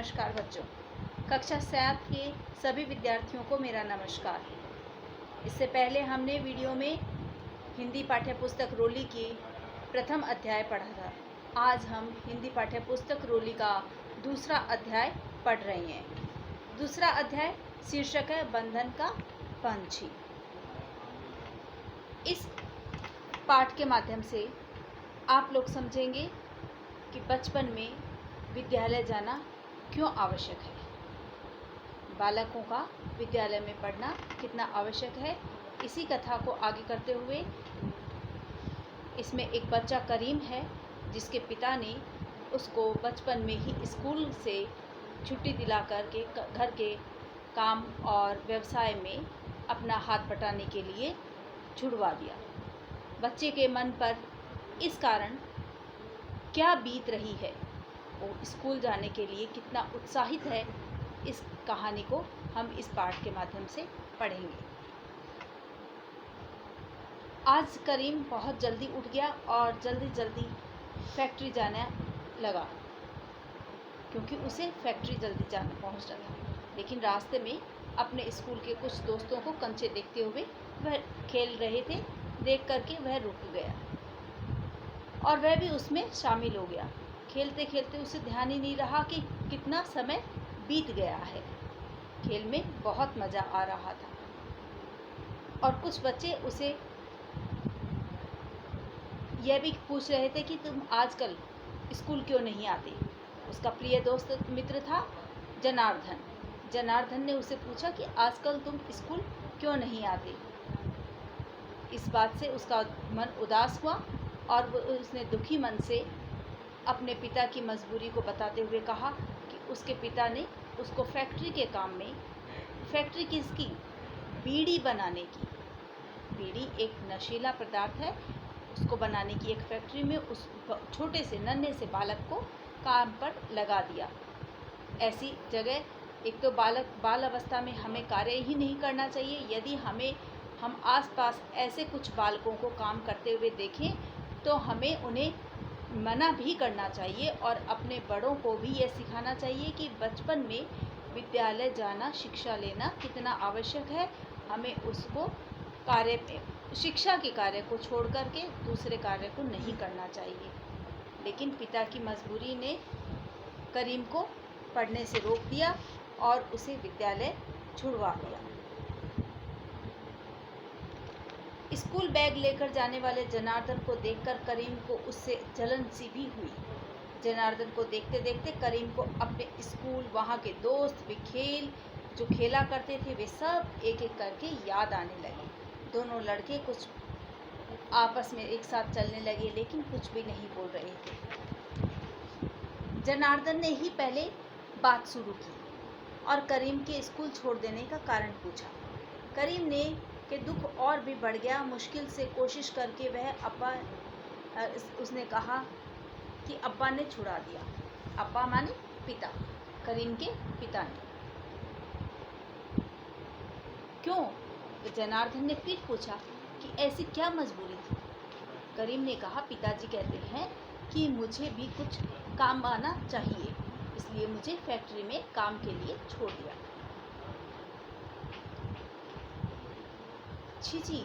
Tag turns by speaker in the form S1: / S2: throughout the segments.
S1: नमस्कार बच्चों। कक्षा 7 के सभी विद्यार्थियों को मेरा नमस्कार। इससे पहले हमने वीडियो में हिंदी पाठ्यपुस्तक रोली की प्रथम अध्याय पढ़ा था। आज हम हिंदी पाठ्यपुस्तक रोली का दूसरा अध्याय पढ़ रहे हैं। दूसरा अध्याय शीर्षक है बंधन का पंछी। इस पाठ के माध्यम से आप लोग समझेंगे कि बचपन में विद्यालय जाना क्यों आवश्यक है, बालकों का विद्यालय में पढ़ना कितना आवश्यक है। इसी कथा को आगे करते हुए इसमें एक बच्चा करीम है जिसके पिता ने उसको बचपन में ही स्कूल से छुट्टी दिला कर के घर के काम और व्यवसाय में अपना हाथ बटाने के लिए छुड़वा दिया। बच्चे के मन पर इस कारण क्या बीत रही है, वो स्कूल जाने के लिए कितना उत्साहित है, इस कहानी को हम इस पाठ के माध्यम से पढ़ेंगे। आज करीम बहुत जल्दी उठ गया और जल्दी फैक्ट्री जाने लगा क्योंकि उसे फैक्ट्री जल्दी जाना पहुंचना था। लेकिन रास्ते में अपने स्कूल के कुछ दोस्तों को कंचे देखते हुए वह खेल रहे थे, देख करके वह रुक गया और वह भी उसमें शामिल हो गया। खेलते खेलते उसे ध्यान ही नहीं रहा कि कितना समय बीत गया है। खेल में बहुत मज़ा आ रहा था और कुछ बच्चे उसे यह भी पूछ रहे थे कि तुम आजकल स्कूल क्यों नहीं आते। उसका प्रिय दोस्त मित्र था जनार्दन। जनार्दन ने उसे पूछा कि आजकल तुम स्कूल क्यों नहीं आते। इस बात से उसका मन उदास हुआ और उसने दुखी मन से अपने पिता की मजबूरी को बताते हुए कहा कि उसके पिता ने उसको फैक्ट्री के काम में, फैक्ट्री किसकी, बीड़ी बनाने की, बीड़ी एक नशीला पदार्थ है, उसको बनाने की एक फैक्ट्री में उस छोटे से नन्हे से बालक को काम पर लगा दिया। ऐसी जगह एक तो बाल अवस्था में हमें कार्य ही नहीं करना चाहिए। यदि हम आसपास ऐसे कुछ बालकों को काम करते हुए देखें तो हमें उन्हें मना भी करना चाहिए और अपने बड़ों को भी यह सिखाना चाहिए कि बचपन में विद्यालय जाना, शिक्षा लेना कितना आवश्यक है। हमें उसको शिक्षा के कार्य को छोड़ करके दूसरे कार्य को नहीं करना चाहिए। लेकिन पिता की मजबूरी ने करीम को पढ़ने से रोक दिया और उसे विद्यालय छुड़वा दिया। स्कूल बैग लेकर जाने वाले जनार्दन को देखकर करीम को उससे जलन सी भी हुई। जनार्दन को देखते देखते करीम को अपने स्कूल, वहाँ के दोस्त, वे खेल जो खेला करते थे, वे सब एक एक करके याद आने लगे। दोनों लड़के कुछ आपस में एक साथ चलने लगे लेकिन कुछ भी नहीं बोल रहे थे। जनार्दन ने ही पहले बात शुरू की और करीम के स्कूल छोड़ देने का कारण पूछा। करीम ने के दुख और भी बढ़ गया। मुश्किल से कोशिश करके उसने कहा कि अब्बा ने छुड़ा दिया। अब्बा माने पिता, करीम के पिता ने। क्यों? जनार्दन ने फिर पूछा कि ऐसी क्या मजबूरी थी। करीम ने कहा पिताजी कहते हैं कि मुझे भी कुछ काम आना चाहिए, इसलिए मुझे फैक्ट्री में काम के लिए छोड़ दिया। छी,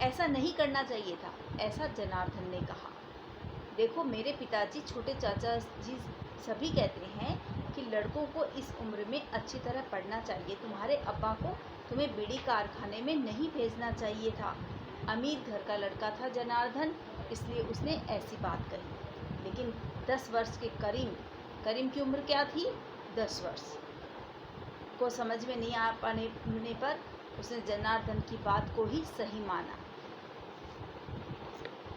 S1: ऐसा नहीं करना चाहिए था, ऐसा जनार्दन ने कहा। देखो मेरे पिताजी, छोटे चाचा जी सभी कहते हैं कि लड़कों को इस उम्र में अच्छी तरह पढ़ना चाहिए। तुम्हारे अब्बा को तुम्हें बीड़ी कारखाने में नहीं भेजना चाहिए था। अमीर घर का लड़का था जनार्दन, इसलिए उसने ऐसी बात कही। लेकिन 10 वर्ष के करीम की उम्र क्या थी? 10 वर्ष को समझ में नहीं आ पाने पर उसने जनार्दन की बात को ही सही माना।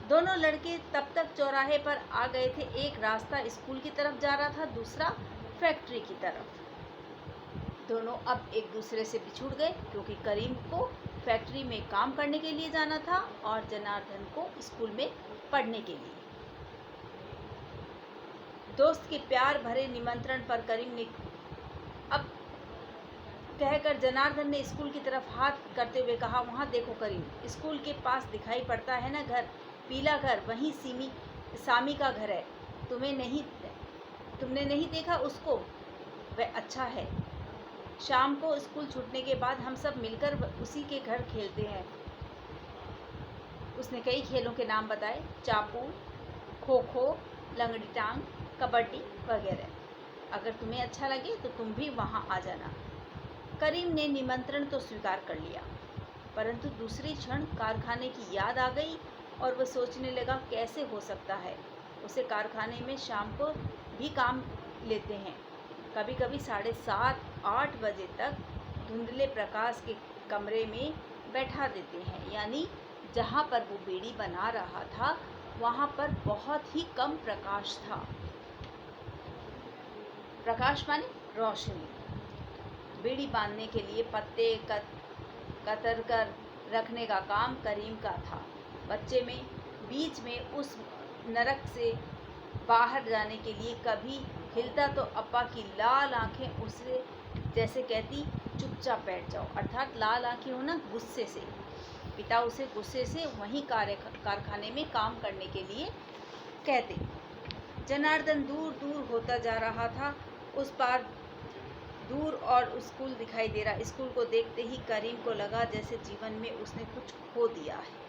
S1: दोनों लड़के तब तक चौराहे पर आ गए थे। एक रास्ता स्कूल की तरफ जा रहा था, दूसरा फैक्ट्री की तरफ। दोनों अब एक दूसरे से बिछुड़ गए क्योंकि करीम को फैक्ट्री में काम करने के लिए जाना था और जनार्दन को स्कूल में पढ़ने के लिए। दोस्त के प्यार भरे निमंत्रण पर करीम ने अब कहकर जनार्दन ने स्कूल की तरफ हाथ करते हुए कहा, वहाँ देखो करीम, स्कूल के पास दिखाई पड़ता है ना घर, पीला घर, वहीं सामी का घर है। तुमने नहीं देखा उसको? वह अच्छा है। शाम को स्कूल छूटने के बाद हम सब मिलकर उसी के घर खेलते हैं। उसने कई खेलों के नाम बताए, चापू, खो खो, लंगड़ी टांग, कबड्डी वगैरह। अगर तुम्हें अच्छा लगे तो तुम भी वहाँ आ जाना। करीम ने निमंत्रण तो स्वीकार कर लिया, परंतु दूसरे क्षण कारखाने की याद आ गई और वह सोचने लगा कैसे हो सकता है। उसे कारखाने में शाम को भी काम लेते हैं, कभी कभी 7:30-8 बजे तक धुंधले प्रकाश के कमरे में बैठा देते हैं, यानी जहाँ पर वो बीड़ी बना रहा था वहाँ पर बहुत ही कम प्रकाश था। प्रकाश माने रोशनी। बीड़ी बांधने के लिए पत्ते कतर कर रखने का काम करीम का था। बच्चे में बीच में उस नरक से बाहर जाने के लिए कभी हिलता तो अप्पा की लाल आंखें उसे जैसे कहती चुपचाप बैठ जाओ, अर्थात लाल आंखें हो ना गुस्से से। पिता उसे गुस्से से वहीं कारखाने में काम करने के लिए कहते। जनार्दन दूर दूर होता जा रहा था। उस पार दूर और स्कूल दिखाई दे रहा। स्कूल को देखते ही करीम को लगा जैसे जीवन में उसने कुछ खो दिया है।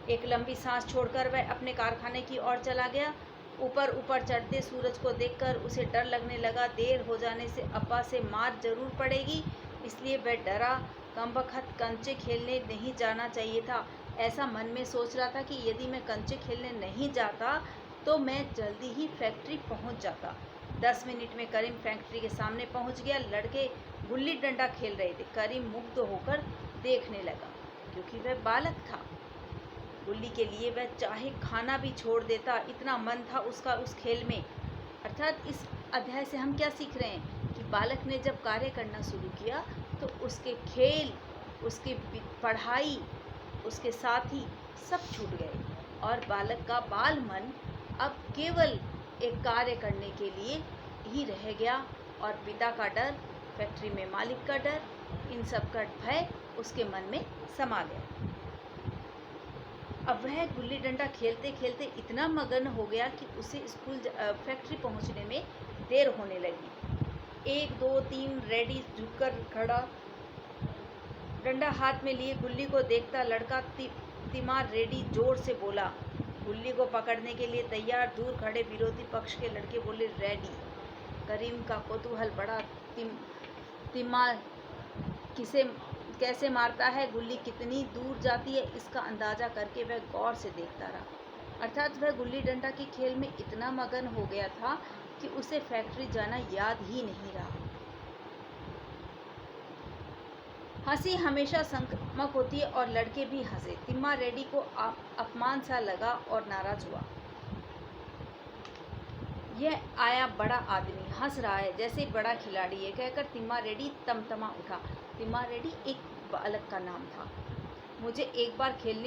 S1: एक लंबी सांस छोड़कर वह अपने कारखाने की ओर चला गया। ऊपर ऊपर चढ़ते सूरज को देखकर उसे डर लगने लगा। देर हो जाने से अप्पा से मार जरूर पड़ेगी, इसलिए वह डरा। कमबख्त कंचे खेलने नहीं जाना चाहिए था। ऐसा मन में सोच रहा था कि यदि मैं कंचे खेलने नहीं जाता तो मैं जल्दी ही फैक्ट्री पहुंच जाता। 10 मिनट में करीम फैक्ट्री के सामने पहुंच गया। लड़के गुल्ली डंडा खेल रहे थे। करीम मुग्ध होकर देखने लगा, क्योंकि वह बालक था। गुल्ली के लिए वह चाहे खाना भी छोड़ देता, इतना मन था उसका उस खेल में। अर्थात इस अध्याय से हम क्या सीख रहे हैं कि बालक ने जब कार्य करना शुरू किया तो उसके खेल, उसकी पढ़ाई, उसके साथी सब छूट गए और बालक का बाल मन अब केवल एक कार्य करने के लिए ही रह गया। और पिता का डर, फैक्ट्री में मालिक का डर, इन सब का भय उसके मन में समा गया। अब वह गुल्ली डंडा खेलते खेलते इतना मगन हो गया कि उसे स्कूल फैक्ट्री पहुंचने में देर होने लगी। 1 2 3 रेडी झुककर खड़ा, डंडा हाथ में लिए गुल्ली को देखता लड़का तिमार रेडी जोर से बोला। गुल्ली को पकड़ने के लिए तैयार दूर खड़े विरोधी पक्ष के लड़के बोले रेडी। करीम का कौतूहल बढ़ा। तिमार कैसे मारता है, गुल्ली कितनी दूर जाती है, इसका अंदाजा करके वह गौर से देखता रहा। अर्थात वह गुल्ली डंडा के खेल में इतना मगन हो गया था कि उसे फैक्ट्री जाना याद ही नहीं रहा। हंसी हमेशा संक्रामक होती है और लड़के भी हंसे। तिम्मा रेड्डी को अपमान सा लगा और नाराज हुआ। यह आया बड़ा आदमी, हंस रहा है जैसे बड़ा खिलाड़ी है, कहकर तिम्मा रेड्डी तमतमा उठा। तिम्मा रेड्डी एक बालक का नाम था। मुझे एक बार खेल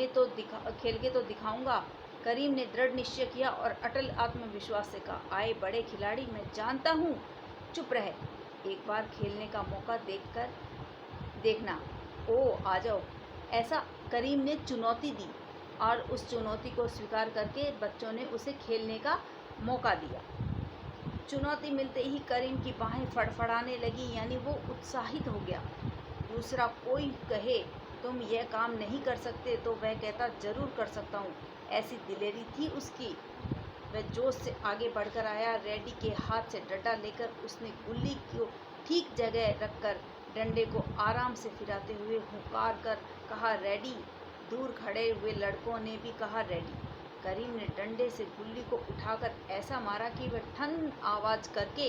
S1: के तो दिखाऊंगा। करीम ने दृढ़ निश्चय किया और अटल आत्मविश्वास से कहा, आए बड़े खिलाड़ी, मैं जानता हूँ। चुप रहे, एक बार खेलने का मौका देखना। ओ आ जाओ। ऐसा करीम ने चुनौती दी और उस चुनौती को स्वीकार करके बच्चों ने उसे खेलने का मौका दिया। चुनौती मिलते ही करीम की बाहें फड़फड़ाने लगी, यानी वो उत्साहित हो गया। दूसरा कोई कहे तुम यह काम नहीं कर सकते तो वह कहता जरूर कर सकता हूँ, ऐसी दिलेरी थी उसकी। वह जोश से आगे बढ़कर आया। रेड्डी के हाथ से डंडा लेकर उसने गुल्ली को ठीक जगह रखकर डंडे को आराम से फिराते हुए हुंकार कर कहा, रेड्डी। दूर खड़े हुए लड़कों ने भी कहा, रेड्डी। करीम ने डंडे से गुल्ली को उठाकर ऐसा मारा कि वह ठन आवाज करके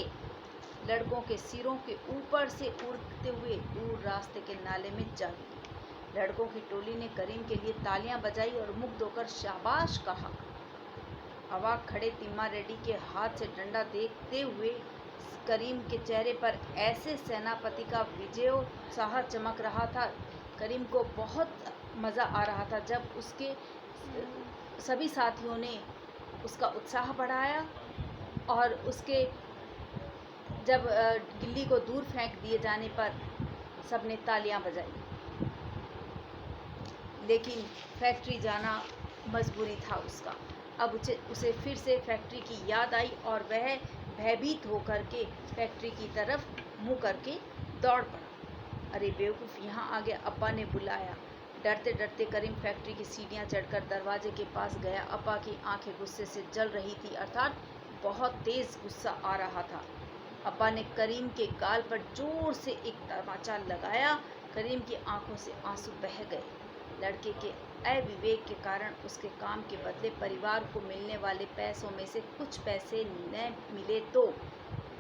S1: लड़कों के सिरों के ऊपर से उड़ते हुए दूर रास्ते के नाले में जा गिरी। लड़कों की टोली ने करीम के लिए तालियां बजाई और मुग्ध होकर शाबाश कहा। अवाक खड़े तिम्मा रेड्डी के हाथ से डंडा देखते हुए करीम के चेहरे पर ऐसे सेनापति का विजयोत्साह चमक रहा था। करीम को बहुत मज़ा आ रहा था जब उसके सभी साथियों ने उसका उत्साह बढ़ाया और उसके जब गिल्ली को दूर फेंक दिए जाने पर सबने तालियां बजाई। लेकिन फैक्ट्री जाना मजबूरी था उसका। अब उसे फिर से फैक्ट्री की याद आई और वह भयभीत होकर के फैक्ट्री की तरफ मुँह करके दौड़ पड़ा। अरे बेवकूफ़, यहाँ आ गया, अब्बा ने बुलाया। डरते डरते करीम फैक्ट्री की सीढ़ियाँ चढ़कर दरवाजे के पास गया। अब्बा की आंखें गुस्से से जल रही थी, अर्थात बहुत तेज़ गुस्सा आ रहा था। अब्बा ने करीम के गाल पर जोर से एक तमाचा लगाया। करीम की आंखों से आंसू बह गए। लड़के के अविवेक के कारण उसके काम के बदले परिवार को मिलने वाले पैसों में से कुछ पैसे न मिले तो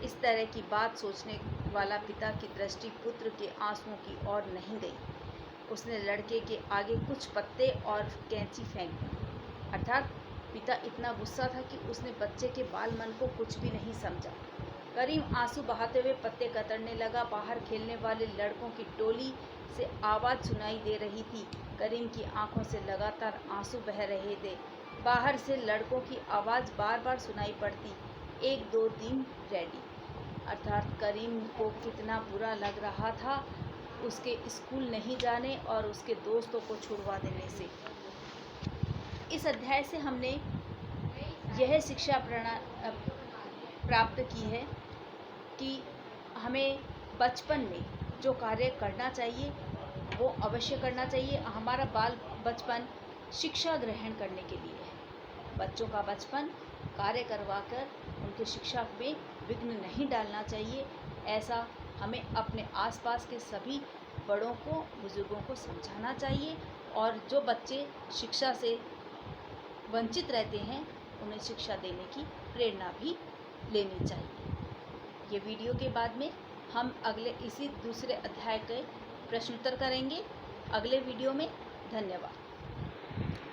S1: इस तरह की बात सोचने वाला पिता की दृष्टि पुत्र के आंसुओं की ओर नहीं गई। उसने लड़के के आगे कुछ पत्ते और कैंची फेंक दी। अर्थात पिता इतना गुस्सा था कि उसने बच्चे के बाल मन को कुछ भी नहीं समझा। करीम आंसू बहाते हुए पत्ते कतरने लगा। बाहर खेलने वाले लड़कों की टोली से आवाज़ सुनाई दे रही थी। करीम की आंखों से लगातार आंसू बह रहे थे। बाहर से लड़कों की आवाज़ बार बार सुनाई पड़ती, 1 2 3 रेडी। अर्थात करीम को कितना बुरा लग रहा था उसके स्कूल नहीं जाने और उसके दोस्तों को छुड़वा देने से। इस अध्याय से हमने यह शिक्षा प्राप्त की है कि हमें बचपन में जो कार्य करना चाहिए वो अवश्य करना चाहिए। हमारा बाल बचपन शिक्षा ग्रहण करने के लिए है। बच्चों का बचपन कार्य करवाकर उनकी शिक्षा में विघ्न नहीं डालना चाहिए। ऐसा हमें अपने आसपास के सभी बड़ों को, बुजुर्गों को समझाना चाहिए और जो बच्चे शिक्षा से वंचित रहते हैं उन्हें शिक्षा देने की प्रेरणा भी लेनी चाहिए। ये वीडियो के बाद में हम इसी दूसरे अध्याय के प्रश्नोत्तर करेंगे अगले वीडियो में। धन्यवाद।